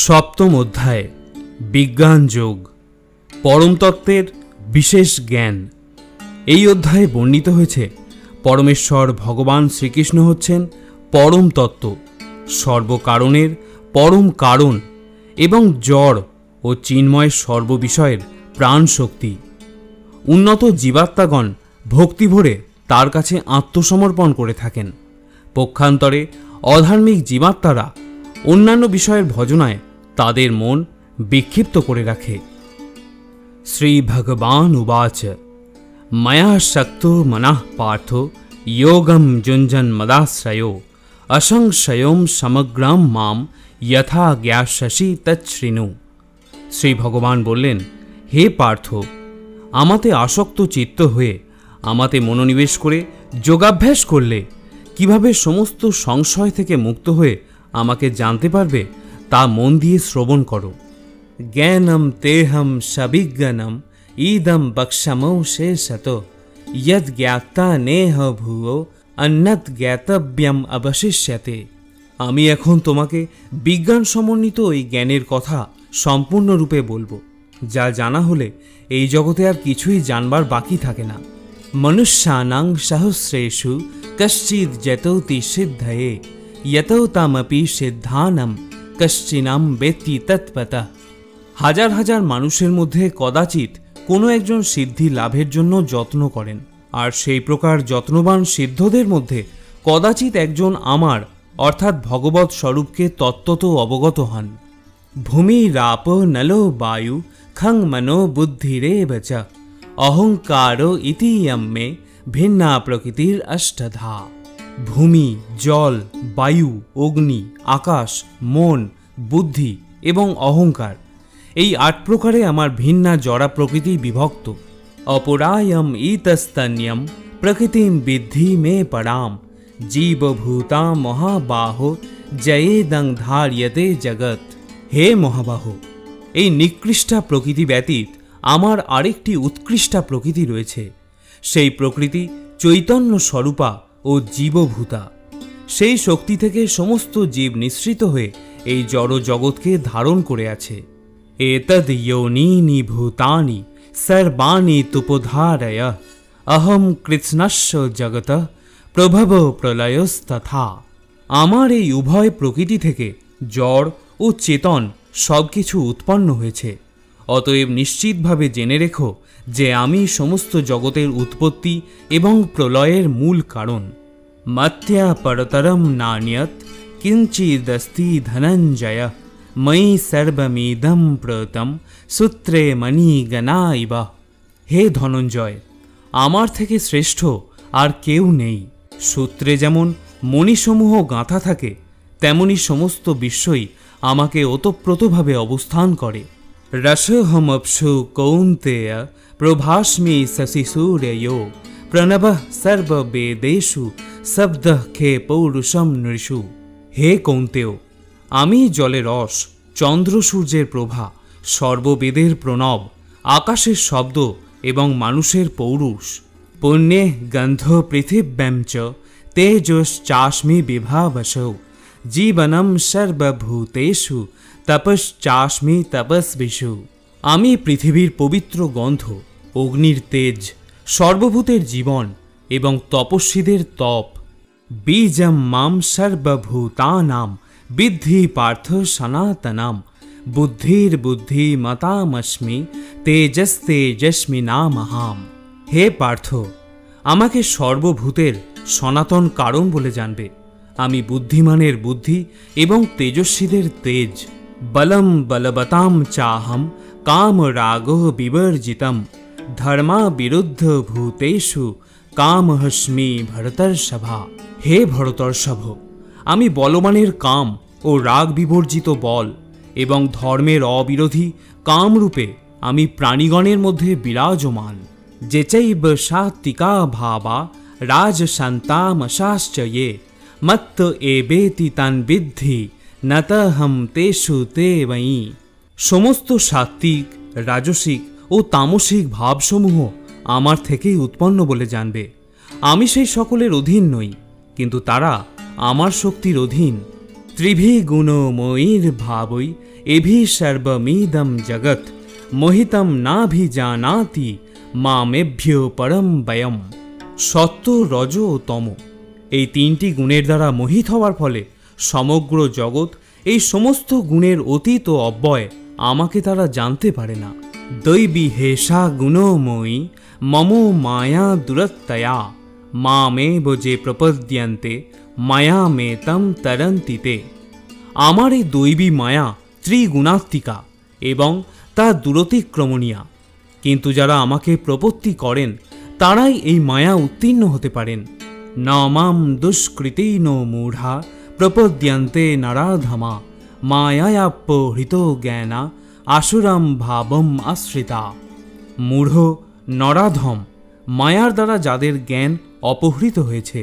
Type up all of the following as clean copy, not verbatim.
সপ্তম অধ্যায় বিজ্ঞান যোগ পরম তত্ত্বের বিশেষ জ্ঞান। এই অধ্যায়ে বর্ণিত হয়েছে পরমেশ্বর ভগবান শ্রীকৃষ্ণ হচ্ছেন পরম তত্ত্ব, সর্বকারণের পরম কারণ এবং জড় ও চিন্ময় সর্ববিষয়ের প্রাণ শক্তি। উন্নত জীবাত্মাগণ ভক্তি ভরে তার কাছে আত্মসমর্পণ করে থাকেন। পক্ষান্তরে অধার্মিক জীবাত্মারা অন্যান্য বিষয়ের ভজনায় তাদের মন বিক্ষিপ্ত করে রাখে। শ্রী ভগবান উবাচ ময়া শক্তো মনঃ পার্থ যোগম যুঞ্জন মদাশ্রয়ো অসংশয়ম সমগ্রম মাম যথা জ্ঞাস্যসি তচ্ছৃণু। শ্রী ভগবান বললেন, হে পার্থ, আমাতে আসক্ত চিত্ত হয়ে আমাতে মনোনিবেশ করে যোগাভ্যাস করলে কিভাবে সমস্ত সংশয় থেকে মুক্ত হয়ে আমাকে জানতে পারবে তা মন দিয়ে শ্রবণ করো। জ্ঞানম তেহম সবিজ্ঞানম ইদম বক্ষ্যমৌ শেষত যদ জ্ঞাতা নেহ ভুয়ো অন্যৎ জ্ঞাতব্যম অবশিষ্যতে। আমি এখন তোমাকে বিজ্ঞান সমন্বিত এই জ্ঞানের কথা সম্পূর্ণরূপে বলবো, যা জানা হলে এই জগতে আর কিছুই জানবার বাকি থাকে না। মনুষ্যানাং সহস্রেষু কশ্চিৎ যতৌতি সিদ্ধয়ে यतो तामपि सिद्धानम कश्चिनाम वेत्ति तत्पतः। হাজার হাজার মানুষের মধ্যে কদাচিৎ কোনো একজন সিদ্ধি লাভের জন্য যত্ন করেন, আর সেই প্রকার যত্নবান সিদ্ধদের মধ্যে কদাচিৎ একজন আমার অর্থাৎ ভগবৎ স্বরূপকে তত্ত্বত অবগত হন। ভূমি রাপ নলো বায়ু খং মনো বুদ্ধিরেব চ অহংকারো ইতি মে ভিন্না প্রকৃতির অষ্টধা। ভূমি, জল, বায়ু, অগ্নি, আকাশ, মন, বুদ্ধি এবং অহংকার, এই ৮ প্রকারে আমার ভিন্না জড়া প্রকৃতি বিভক্ত। অপরায়ম ইতস্তন্যম প্রকৃতিম বিদ্ধি মে পরাম জীবভূতা মহাবাহ জয়েদং ধার্যতে জগৎ। হে মহাবাহ, এই নিকৃষ্টা প্রকৃতি ব্যতীত আমার আরেকটি উৎকৃষ্টা প্রকৃতি রয়েছে। সেই প্রকৃতি চৈতন্য স্বরূপা ও জীবভূতা। সেই শক্তি থেকে সমস্ত জীব নিঃসৃত হয়ে এই জড় জগৎকে ধারণ করে আছে। এতদ যোনীনি ভূতানি সর্বাণি তুপধারয় অহম কৃৎস্নস্য জগত প্রভব প্রলয়স্তথা। আমার এই উভয় প্রকৃতি থেকে জড় ও চেতন সবকিছু উৎপন্ন হয়েছে। অতএব নিশ্চিতভাবে জেনে রেখো যে আমি সমস্ত জগতের উৎপত্তি এবং প্রলয়ের মূল কারণ। মত্যা পরতরম নান্যৎ কিঞ্চিদস্তি ধনঞ্জয় ময়ি সর্বমিদং প্রতম সূত্রে মণিগণা ইব। হে ধনঞ্জয়, আমার থেকে শ্রেষ্ঠ আর কেউ নেই। সূত্রে যেমন মণিসমূহ গাঁথা থাকে, তেমনি সমস্ত বিশ্বই আমাকে ওতপ্রোতভাবে অবস্থান করে। রসহমপ্সু কৌন্তেয় প্রভাস্মি শশিসূর্যো প্রণবঃ সর্ববেদেষু শব্দঃ খে পৌরুষম নৃষু। হে কৌন্তেয়, আমি জলের রস, চন্দ্র সূর্যের প্রভা, সর্ববেদের প্রণব, আকাশের শব্দ এবং মানুষের পৌরুষ। পুণ্যে গন্ধ পৃথিব্যাম চ তেজশ্চাস্মি বিভাবসৌ জীবনম সর্বভূতেষু তপশ্চাস্মি তপস্বিষু। আমি পৃথিবীর পবিত্র গন্ধ, অগ্নির তেজ, সর্বভূতের জীবন এবং তপস্বীদের তপ। বীজম মাম সর্বভূতানাম বিদ্ধি পার্থ সনাতনাম বুদ্ধির বুদ্ধি মতামস্মি তেজস্তেজস্মি নামহাম। হে পার্থ, আমাকে সর্বভূতের সনাতন কারণ বলে জানবে। আমি বুদ্ধিমানের বুদ্ধি এবং তেজস্বীদের তেজ। বলম বলবতাম চাহম কাম রাগ বিবর্জিতম ধর্মা বিরুদ্ধ ভূতেষু কামহস্মি ভরতর্ষভা। হে ভরতর্ষভ, আমি বলবানের কাম ও রাগ বিবর্জিত বল এবং ধর্মের অবিরোধী কামরূপে আমি প্রাণীগণের মধ্যে বিরাজমান। যেচৈব সাত্বিকা ভাবা রাজশান্তামশাশ্চ ये মত্ত এবেতি তান বিদ্ধি নতহম তেষু তে বয়ি। সমস্ত সাত্ত্বিক, রাজসিক ও তামসিক ভাবসমূহ আমার থেকেই উৎপন্ন বলে জানবে। আমি সেই সকলের অধীন নই, কিন্তু তারা আমার শক্তির অধীন। त्रिभिगुणोमयैर्भावै एभिः सर्वमिदं जगत् मोहितं नाभिजानाति मामेभ्यो परम बयम। সত্য, রজ ও তম এই তিনটি গুণের দ্বারা মোহিত হওয়ার ফলে সমগ্র জগৎ, এই সমস্ত গুণের অতীত ও অব্যয় আমাকে তারা জানতে পারে না। দৈবী হেষা গুণময়ী মম মায়া দুরত্তয়া মামেব যে প্রপদ্যন্তে মায়ামেতম তরন্তিতে। আমার এই দৈবী মায়া ত্রিগুণাত্মিকা এবং তা দূরতিক্রমণীয়া, কিন্তু যারা আমাকে প্রপত্তি করেন তারাই এই মায়া উত্তীর্ণ হতে পারেন। ন মাম দুষ্কৃতিন মূঢ়া প্রপদ্যন্তে নরাধমা মায়ায়াপহৃত জ্ঞানা আসুরাম ভাবম আশ্রিতা। মূঢ়, নরাধম, মায়ার দ্বারা যাদের জ্ঞান অপহৃত হয়েছে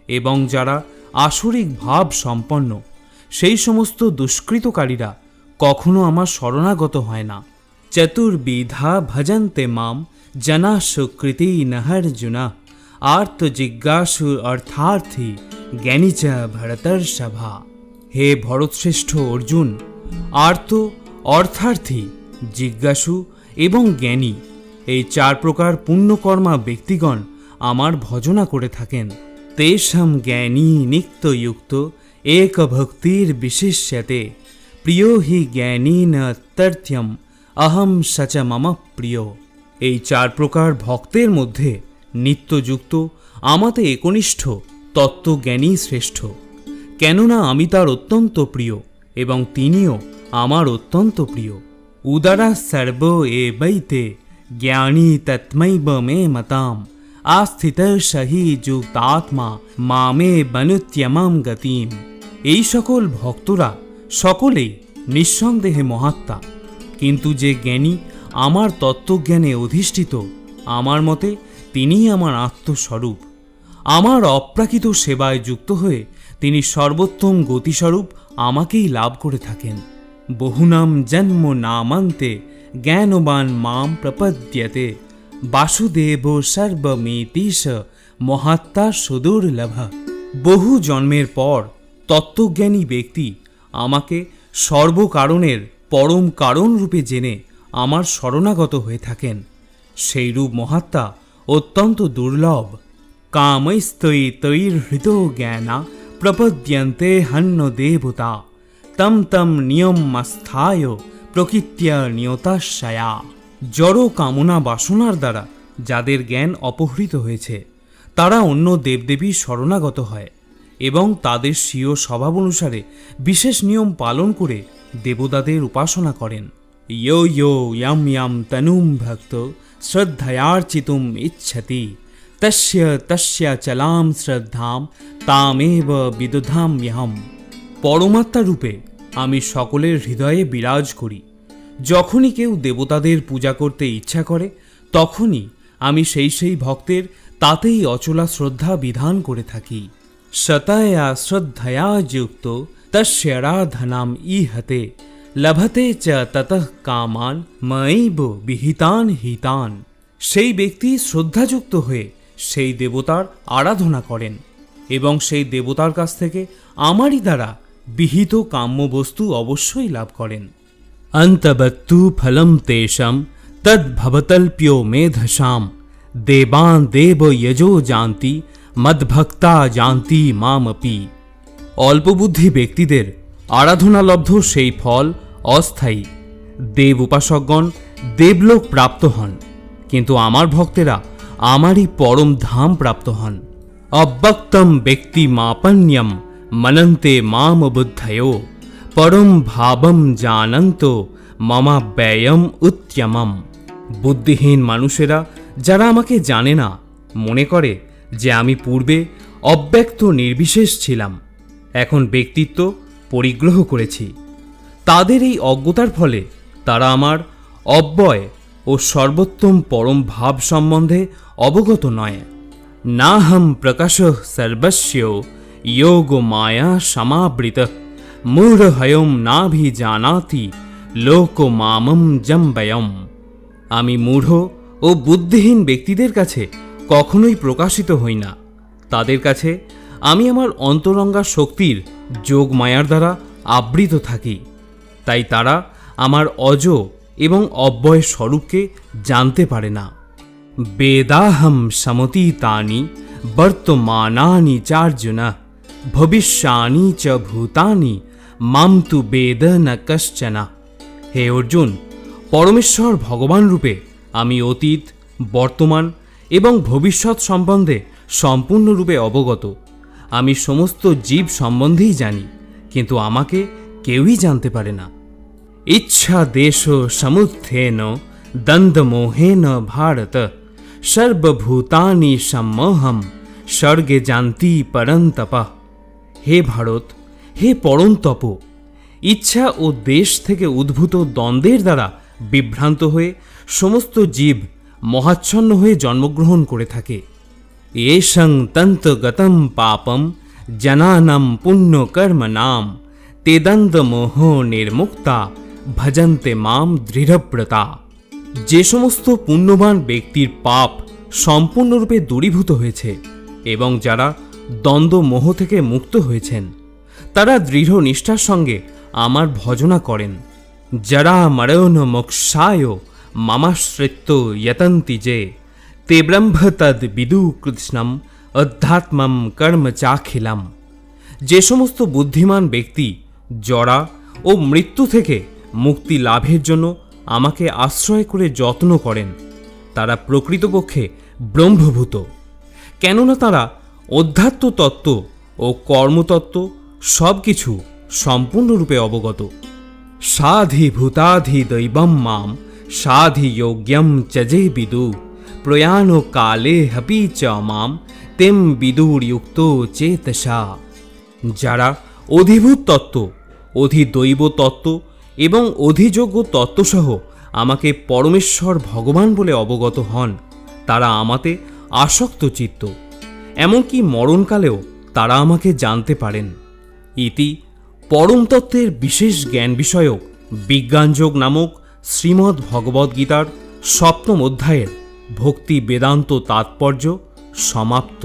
এবং যারা আসরিক ভাব সম্পন্ন, সেই সমস্ত দুষ্কৃতকারীরা কখনো আমার শরণাগত হয় না। চতুর্বিধা ভজন্তে মাম জনা সুকৃতি নহর্জুনা আর্ত জিজ্ঞাসু অর্থার্থী জ্ঞানী চ ভরতর্ষভা। হে ভরতশ্রেষ্ঠ অর্জুন, আর্ত, অর্থার্থী, জিজ্ঞাসু এবং জ্ঞানী এই চার প্রকার পুণ্যকর্মা ব্যক্তিগণ আমার ভজনা করে থাকেন। তেষাম জ্ঞানী নিত্যযুক্ত এক ভক্তির বিশিষ্যতে প্রিয় হি জ্ঞানী ন তথ্যম অহম সচ মম প্রিয়। এই চার প্রকার ভক্তের মধ্যে নিত্যযুক্ত, আমাতে একনিষ্ঠ তত্ত্বজ্ঞানী শ্রেষ্ঠ, কেননা আমি তার অত্যন্ত প্রিয় এবং তিনিও আমার অত্যন্ত প্রিয়। উদারা সর্ব এবৈতে জ্ঞানী তৎমৈব মে মতাম আস্থিত সহি যুক্তাত্মা মামে বনুত্যমাম গতিম। এই সকল ভক্তরা সকলেই নিঃসন্দেহে মহাত্মা, কিন্তু যে জ্ঞানী আমার তত্ত্বজ্ঞানে অধিষ্ঠিত, আমার মতে তিনিই আমার আত্মস্বরূপ। আমার অপ্রাকৃত সেবায় যুক্ত হয়ে তিনি সর্বোত্তম গতিস্বরূপ আমাকেই লাভ করে থাকেন। বহুনাম জন্ম নামান্তে জ্ঞানবান মাম প্রপদ্যতে বাসুদেব সর্বমেতিশ মহাত্মা সুদুর্লভ। বহু জন্মের পর তত্ত্বজ্ঞানী ব্যক্তি আমাকে সর্বকারণের পরম কারণ রূপে জেনে আমার শরণাগত হয়ে থাকেন। সেইরূপ মহাত্মা অত্যন্ত দুর্লভ। কামৈস্তৈতৈর্হৃত জ্ঞানা প্রপদ্যন্তে হন্য দেবতা তম তম নিয়মাস্থায় প্রকৃত্য নিয়তাশয়া। জড় কামনা বাসনার দ্বারা যাদের জ্ঞান অপহৃত হয়েছে তারা অন্য দেবদেবীর শরণাগত হয় এবং তাদের স্বীয় স্বভাব অনুসারে বিশেষ নিয়ম পালন করে দেবতাদের উপাসনা করেন। ইয়ো ইয়ো ইয়াম ইয়াম তনুম ভক্ত শ্রদ্ধয়ার্চিতুম ইচ্ছতি তস্য তস্য চলাম শ্রদ্ধাম তামেব বিদধাম্যহম। পরমাত্মা রূপে আমি সকলের হৃদয়ে বিরাজ করি। যখনই কেউ দেবতাদের পূজা করতে ইচ্ছা করে তখনই আমি সেই ভক্তের তাতেই অচলা শ্রদ্ধা বিধান করে থাকি। সতয়া শ্রদ্ধয়া যুক্ত তস্য আরাধনাম ইহতে লভতে চ ততঃ কামান ময়ৈব বিহিতান হিতান। সেই ব্যক্তি শ্রদ্ধাযুক্ত হয়ে সেই দেবতার আরাধনা করেন এবং সেই দেবতার কাছ থেকে আমারই দ্বারা বিহিত কাম্য বস্তু অবশ্যই লাভ করেন। অন্তবত্তু ফলম তেষাম তদ্ভবতল্প্यो মেধসাম দেবান দেব যজো জানতি মদ্ভক্তা জানতি মামপি। অল্পবুদ্ধি ব্যক্তিদের আরাধনালব্ধ সেই ফল অস্থায়ী। দেব উপাসকগণ দেবলোক প্রাপ্ত হন, কিন্তু আমার ভক্তেরা আমারই পরম ধাম প্রাপ্ত হন। অব্যক্তম ব্যক্তি মাপন্যম মনন্তে মাম বুদ্ধয়ো পরম ভাবম জানন্ত মমা ব্যয়ম উত্তমম। বুদ্ধিহীন মানুষেরা যারা আমাকে জানে না মনে করে যে আমি পূর্বে অব্যক্ত নির্বিশেষ ছিলাম, এখন ব্যক্তিত্ব পরিগ্রহ করেছি। তাদের এই অজ্ঞতার ফলে তারা আমার অব্যয় ও সর্বোত্তম পরম ভাব সম্বন্ধে অবগত নয়। নাহম প্রকাশ সর্বস্য যোগ মায়া সমাবৃত মূঢ়হয়ম নাভিজানাতি লোক মামম জম্বয়ম। আমি মূঢ় ও বুদ্ধিহীন ব্যক্তিদের কাছে কখনোই প্রকাশিত হই না। তাদের কাছে আমি আমার অন্তরঙ্গা শক্তির যোগ মায়ার দ্বারা আবৃত থাকি, তাই তারা আমার অজ এবং অব্যয় স্বরূপকে জানতে পারে না। বেদাহম সমতীতানি বর্তমানানি চার্জুন ভবিষ্যানি চ ভূতানি মাম তু বেদ ন কশ্চন। হে অর্জুন, পরমেশ্বর ভগবান রূপে আমি অতীত, বর্তমান এবং ভবিষ্যৎ সম্বন্ধে সম্পূর্ণরূপে অবগত। আমি সমস্ত জীব সম্বন্ধেই জানি, কিন্তু আমাকে কেউই জানতে পারে না। ইচ্ছা দেশ সমুত্থেন দ্বন্দ্বমোহেন ভারত সর্বভূতানি সম্মোহম স্বর্গে জানতি পরন্তপ। হে ভারত, হে পরন্তপ, ইচ্ছা ও দেশ থেকে উদ্ভূত দ্বন্দ্বের দ্বারা বিভ্রান্ত হয়ে সমস্ত জীব মহাচ্ছন্ন হয়ে জন্মগ্রহণ করে থাকে। এষং তন্তগতম পাপম জনানাম পুণ্যকর্মণাম তেদন্তমোহ নির্মুক্তা ভজন্তে মাম দৃঢ়ব্রতা। যে সমস্ত পুণ্যবান ব্যক্তির পাপ সম্পূর্ণরূপে দূরীভূত হয়েছে এবং যারা দ্বন্দ্ব মোহ থেকে মুক্ত হয়েছেন, তারা দৃঢ় নিষ্ঠার সঙ্গে আমার ভজনা করেন। যারা মরণ মোক্ষায় মামাশ্রিত্য যতন্তি যে তে ব্রহ্ম তদ বিদু কৃষ্ণম অধ্যাত্মম কর্ম চাখিলাম। যে সমস্ত বুদ্ধিমান ব্যক্তি জরা ও মৃত্যু থেকে মুক্তি লাভের জন্য আমাকে আশ্রয় করে যত্ন করেন, তারা প্রকৃতপক্ষে ব্রহ্মভূত, কেননা তারা অধ্যাত্ম তত্ত্ব ও কর্মতত্ত্ব সব কিছু সম্পূর্ণরূপে অবগত। সাধিভূতাধি দৈবম মাম সাধি যোগ্যম চজে বিদু প্রয়াণ কালে হপি চ মাম তেম বিদুর্যুক্ত চেতসা। যারা অধিভূত তত্ত্ব, অধিদৈব তত্ত্ব এবং অধিযোগ্য তত্ত্বসহ আমাকে পরমেশ্বর ভগবান বলে অবগত হন, তারা আমাতে আসক্ত চিত্ত, এমনকি মরণকালেও তারা আমাকে জানতে পারেন। ইতি পরম তত্ত্বের বিশেষ জ্ঞান বিষয়ক বিজ্ঞানযোগ নামক শ্রীমদ্ ভগবদ্গীতার 7ম অধ্যায়ের ভক্তি বেদান্ত তাৎপর্য সমাপ্ত।